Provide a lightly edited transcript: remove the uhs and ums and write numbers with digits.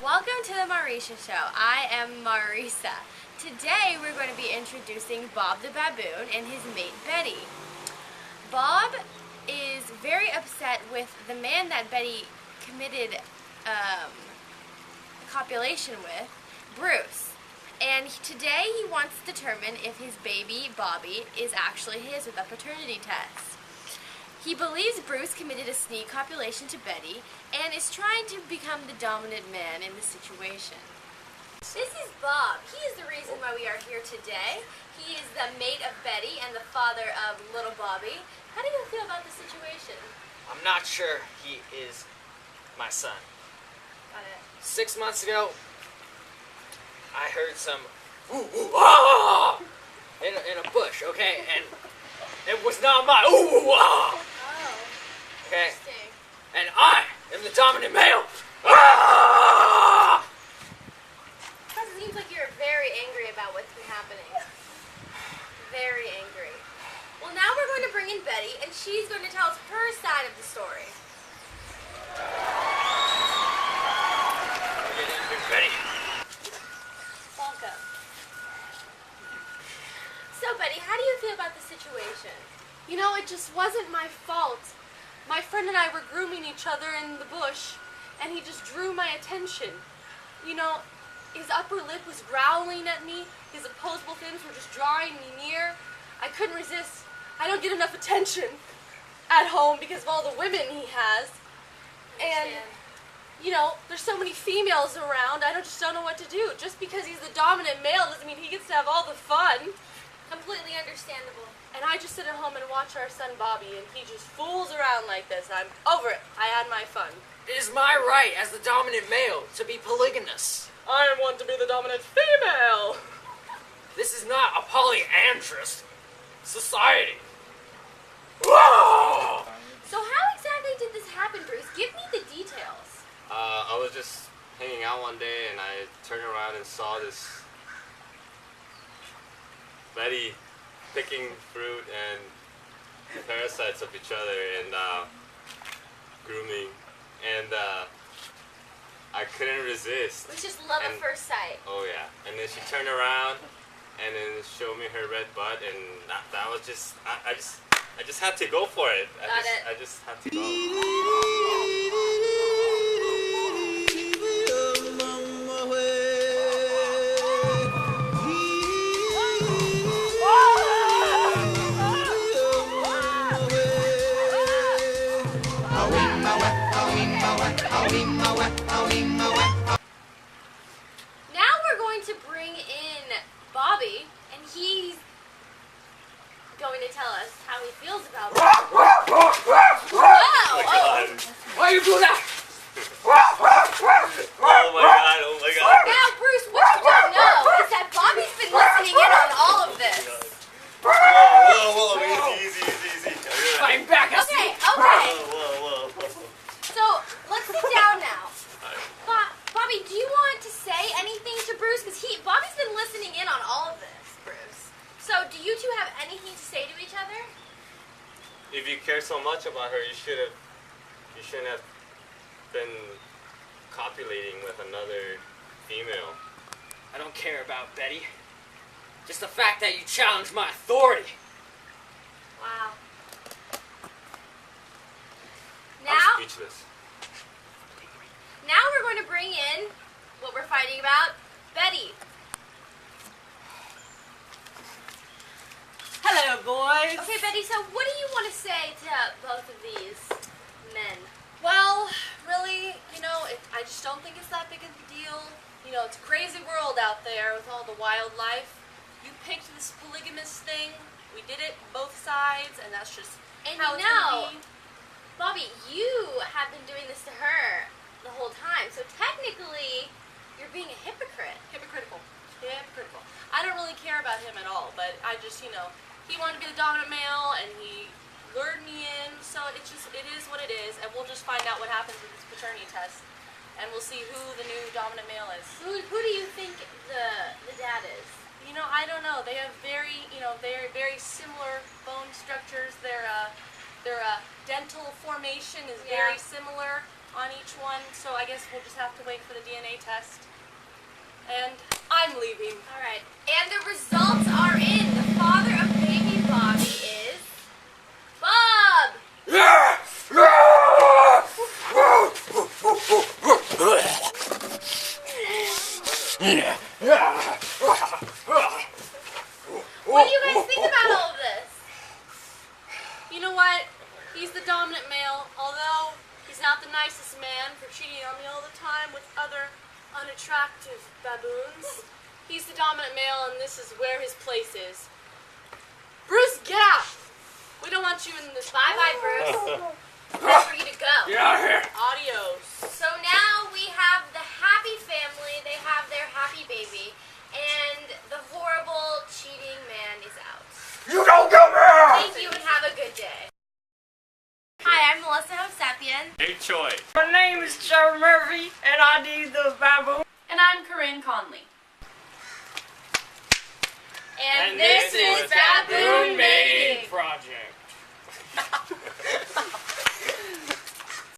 Welcome to the Marisha Show. I am Marisa. Today we're going to be introducing Bob the Baboon and his mate Betty. Bob is very upset with the man that Betty committed copulation with, Bruce. And today he wants to determine if his baby, Bobby, is actually his with a paternity test. He believes Bruce committed a sneak copulation to Betty and is trying to become the dominant man in the situation. This is Bob. He is the reason why we are here today. He is the mate of Betty and the father of little Bobby. How do you feel about the situation? I'm not sure he is my son. Got it. 6 months ago, I heard some ooh, ooh, ah in a bush, okay? And it was not my ooh, ooh, ah. Oh, Okay? interesting. And I am the dominant male. Ah! It seems like you're very angry about what's been happening. Very angry. Well, now we're going to bring in Betty, and she's going to tell us her side of the story. Betty. Welcome. So, Betty, how do you feel about the situation? You know, it just wasn't my fault. My friend and I were grooming each other in the bush, and he just drew my attention. You know, his upper lip was growling at me, his opposable fins were just drawing me near. I couldn't resist. I don't get enough attention at home because of all the women he has. And, you know, there's so many females around, I just don't know what to do. Just because he's the dominant male doesn't mean he gets to have all the fun. Completely understandable. And I just sit at home and watch our son Bobby, and he just fools around like this. I'm over it. I had my fun. It is my right as the dominant male to be polygamous. I want to be the dominant female. This is not a polyandrous society. Whoa! So how exactly did this happen, Bruce? Give me the details. I was just hanging out one day and I turned around and saw this Betty picking fruit and parasites of each other and grooming, and I couldn't resist. It was just love at And- first sight. Oh yeah, and then she turned around and then showed me her red butt, and that was just I just had to go for it. I just had to go. Now we're going to bring in Bobby, and he's going to tell us how he feels about it. Whoa! Why you do that? Oh my god. Now, Bruce, what you don't know is that Bobby's been listening in on all of this. Whoa, easy. I'm back. Okay. Whoa. So, let's sit down now. Bobby, do you want to say anything to Bruce? Because Bobby's been listening in on all of this, Bruce. So, do you two have anything to say to each other? If you care so much about her, you shouldn't have been copulating with another female. I don't care about Betty. Just the fact that you challenged my authority. Wow. I'm Now, speechless. we're going to bring in what we're fighting about, Betty. Hello, boys. Okay, Betty, so what do you want to say to both of these men? Well, really, you know, I just don't think it's that big of a deal. You know, it's a crazy world out there with all the wildlife. You picked this polygamous thing. We did it both sides, and that's just And how you it's know, gonna be. Bobby, you have been doing this to her the whole time, so technically, you're being a hypocrite. Hypocritical. I don't really care about him at all, but I just, you know, he wanted to be the dominant male, and he lured me in, so it is what it is, and we'll just find out what happens with this paternity test, and we'll see who the new dominant male is. Who do you think the dad is? You know, I don't know. They have very similar bone structures. Their dental formation is very similar. on each one, so I guess we'll just have to wait for the DNA test. And I'm leaving. Alright. And the results are in. The father of baby Bobby is Bob! What do you guys think about all of this? You know what? He's the dominant male, although he's not the nicest man for cheating on me all the time with other unattractive baboons. He's the dominant male, and this is where his place is. Bruce, get out! We don't want you in this. Bye-bye, Bruce. Time for you to go. Get out of here! Adios. So now we have the happy family. They have their happy baby. And the horrible cheating man is out. You don't come here! Thank you and have a good day. Hi, I'm Melissa Hovsepian. Hey, Choi. My name is Joe Murphy, and I do the Baboon. And I'm Corinne Conley. And this is